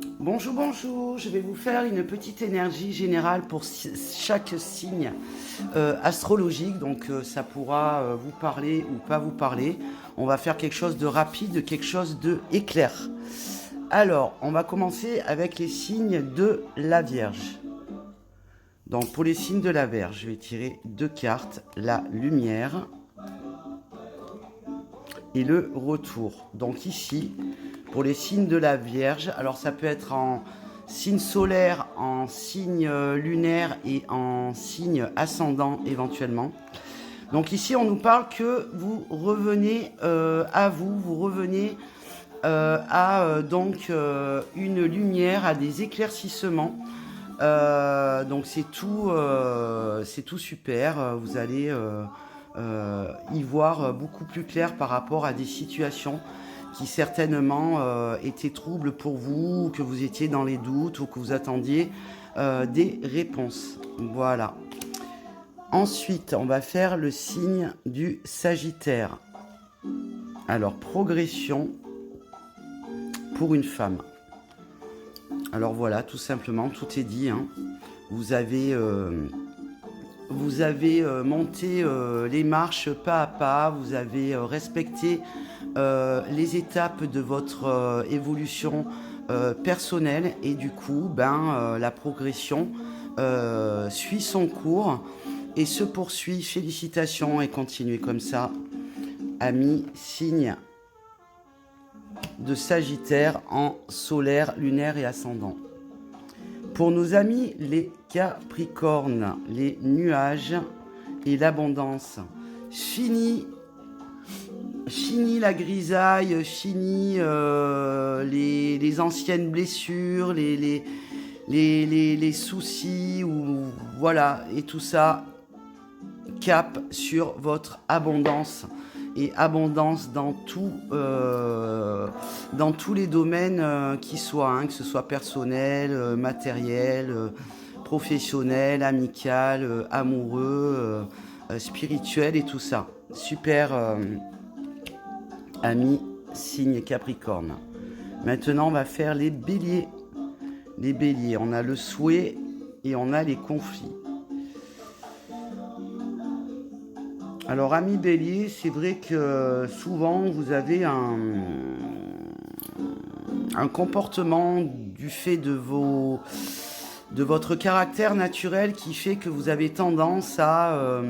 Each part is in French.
Bonjour, bonjour, je vais vous faire une petite énergie générale pour chaque signe astrologique, donc ça pourra vous parler ou pas vous parler. On va faire quelque chose de rapide, quelque chose de éclair. Alors, on va commencer avec les signes de la Vierge. Donc pour les signes de la Vierge, je vais tirer deux cartes, la lumière et le retour. Donc ici, pour les signes de la Vierge, alors ça peut être en signe solaire, en signe lunaire et en signe ascendant éventuellement. Donc ici, on nous parle que vous revenez à vous, vous revenez à une lumière, à des éclaircissements. Donc c'est tout super. Vous allez y voir beaucoup plus clair par rapport à des situations qui certainement étaient troubles pour vous, que vous étiez dans les doutes ou que vous attendiez des réponses. Voilà. Ensuite, on va faire le signe du Sagittaire. Alors, progression pour une femme. Alors voilà, tout simplement, tout est dit. Hein. Vous avez monté les marches pas à pas, vous avez respecté les étapes de votre évolution personnelle et du coup, la progression suit son cours et se poursuit. Félicitations et continuez comme ça, amis signes de Sagittaire en solaire, lunaire et ascendant. Pour nos amis les Capricornes, les nuages et l'abondance. Fini la grisaille, fini les anciennes blessures, les soucis, ou voilà, et tout ça, cap sur votre abondance. Et abondance dans tous les domaines qui soient, hein, que ce soit personnel, matériel, professionnel, amical, amoureux, spirituel et tout ça. Super, amis, signe Capricorne. Maintenant, on va faire les béliers. Les béliers, on a le souhait et on a les conflits. Alors, amis bélier, c'est vrai que souvent vous avez un comportement du fait de votre caractère naturel qui fait que vous avez tendance à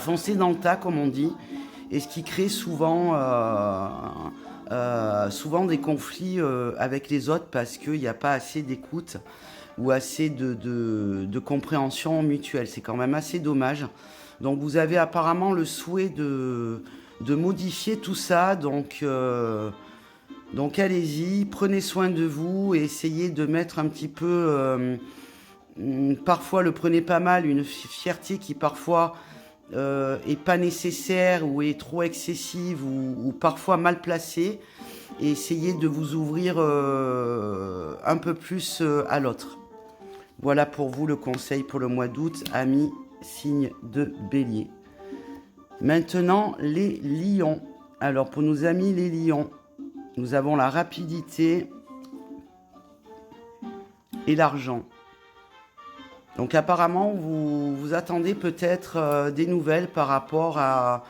foncer dans le tas, comme on dit, et ce qui crée souvent des conflits avec les autres parce qu'il n'y a pas assez d'écoute ou assez de compréhension mutuelle. C'est quand même assez dommage. Donc vous avez apparemment le souhait de modifier tout ça, donc allez-y, prenez soin de vous et essayez de mettre un petit peu, parfois le prenez pas mal, une fierté qui parfois est pas nécessaire ou est trop excessive ou parfois mal placée, et essayez de vous ouvrir un peu plus à l'autre. Voilà pour vous le conseil pour le mois d'août, amis signe de bélier. Maintenant, les lions. Alors, pour nos amis les lions, nous avons la rapidité et l'argent. Donc, apparemment, vous attendez peut-être des nouvelles par rapport à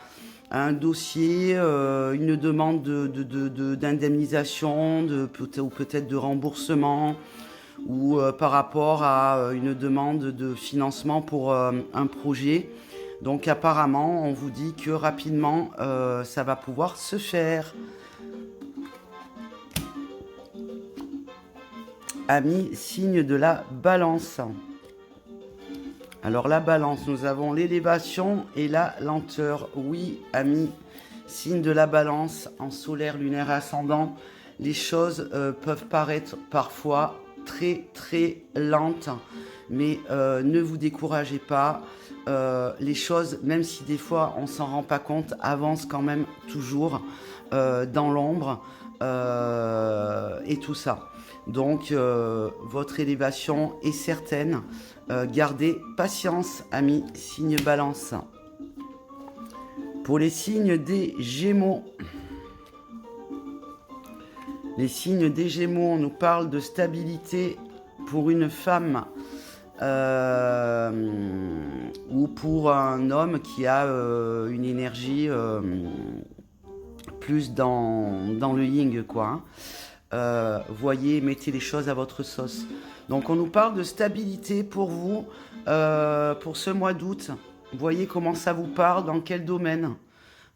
un dossier, une demande d'indemnisation, ou peut-être de remboursement, ou par rapport à une demande de financement pour un projet. Donc apparemment, on vous dit que rapidement, ça va pouvoir se faire. Amis, signe de la balance. Alors la balance, nous avons l'élévation et la lenteur. Oui, amis, signe de la balance en solaire, lunaire, ascendant. Les choses peuvent paraître parfois très très lente, mais ne vous découragez pas. Les choses, même si des fois on s'en rend pas compte, avancent quand même toujours dans l'ombre et tout ça. Donc votre élévation est certaine. Gardez patience, amis, signe balance. Pour les signes des Gémeaux, Les signes des Gémeaux, on nous parle de stabilité pour une femme ou pour un homme qui a une énergie plus dans le yin, quoi. Voyez, mettez les choses à votre sauce. Donc on nous parle de stabilité pour vous, pour ce mois d'août. Voyez comment ça vous parle, dans quel domaine.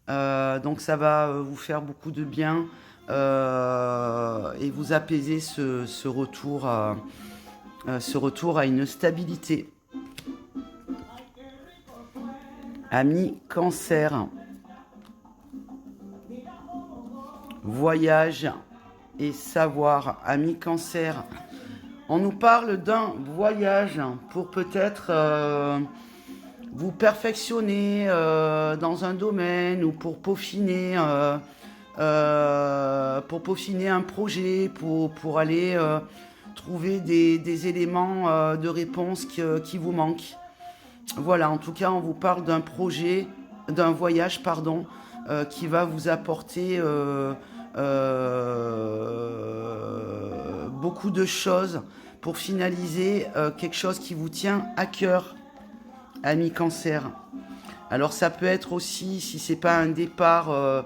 Donc ça va vous faire beaucoup de bien et vous apaiser ce retour à une stabilité. Amis Cancer, voyage et savoir. Amis Cancer, on nous parle d'un voyage pour peut-être vous perfectionner dans un domaine ou pour peaufiner un projet, pour aller trouver des éléments de réponse qui vous manquent. Voilà, en tout cas, on vous parle d'un projet, d'un voyage, pardon, qui va vous apporter beaucoup de choses pour finaliser quelque chose qui vous tient à cœur, amis Cancer. Alors ça peut être aussi, si c'est pas un départ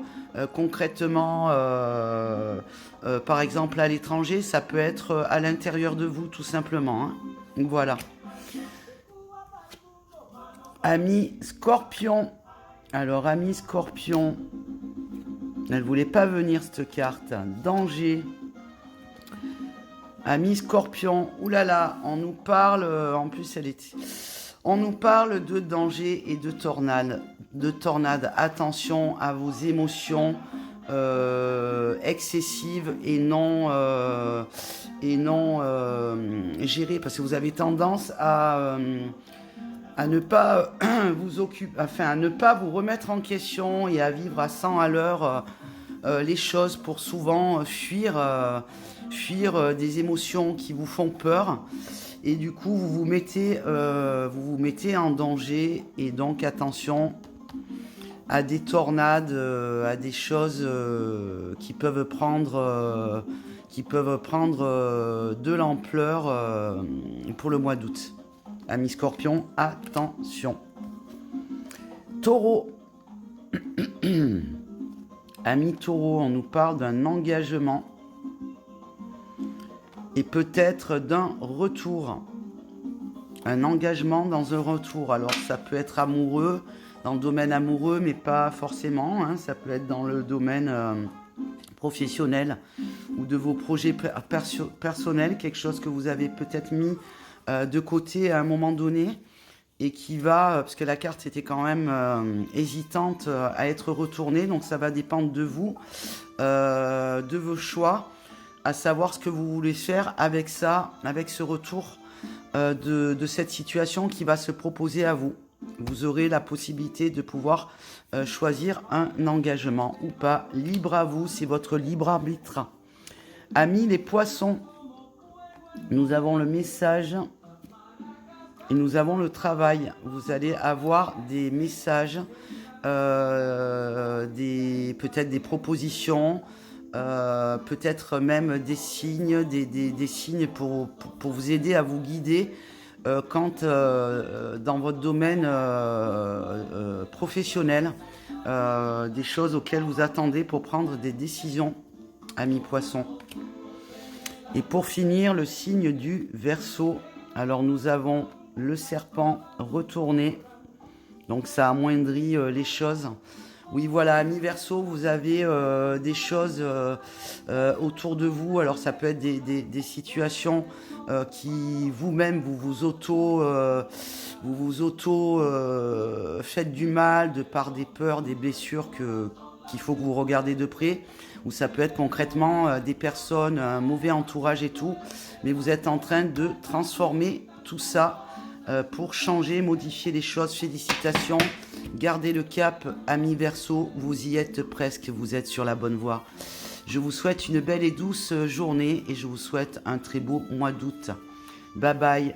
concrètement, par exemple à l'étranger, ça peut être à l'intérieur de vous tout simplement, hein. Voilà. Amis Scorpion. Alors amis Scorpion, elle voulait pas venir cette carte. Danger. Amis Scorpion, oulala, on nous parle, en plus elle est... On nous parle de danger et de tornade. Attention à vos émotions excessives et non gérées, parce que vous avez tendance à ne pas vous occuper, enfin à ne pas vous remettre en question et à vivre à 100 à l'heure les choses pour souvent fuir des émotions qui vous font peur. Et du coup, vous vous mettez en danger. Et donc, attention à des tornades, à des choses qui peuvent prendre de l'ampleur pour le mois d'août. Amis Scorpion, attention. Taureau. Amis Taureau, on nous parle d'un engagement. Et peut-être d'un retour, un engagement dans un retour. Alors ça peut être amoureux, dans le domaine amoureux, mais pas forcément, hein. Ça peut être dans le domaine professionnel ou de vos projets personnels, quelque chose que vous avez peut-être mis de côté à un moment donné et qui va, parce que la carte était quand même hésitante à être retournée, donc ça va dépendre de vous, de vos choix, à savoir ce que vous voulez faire avec ça, avec ce retour de cette situation qui va se proposer à vous. Vous aurez la possibilité de pouvoir choisir un engagement ou pas. Libre à vous, c'est votre libre arbitre. Amis les poissons, nous avons le message et nous avons le travail. Vous allez avoir des messages, peut-être des propositions, peut-être même des signes, des signes pour vous aider à vous guider quand dans votre domaine professionnel, des choses auxquelles vous attendez pour prendre des décisions, amis poissons. Et pour finir, le signe du Verseau. Alors nous avons le serpent retourné, donc ça amoindrit les choses. Oui, voilà, amis Verseau, vous avez des choses autour de vous. Alors, ça peut être des situations qui, vous-même, vous vous auto faites du mal de par des peurs, des blessures qu'il faut que vous regardez de près. Ou ça peut être concrètement des personnes, un mauvais entourage et tout. Mais vous êtes en train de transformer tout ça pour changer, modifier les choses. Félicitations. Gardez le cap, amis Verseau, vous y êtes presque, vous êtes sur la bonne voie. Je vous souhaite une belle et douce journée et je vous souhaite un très beau mois d'août. Bye bye.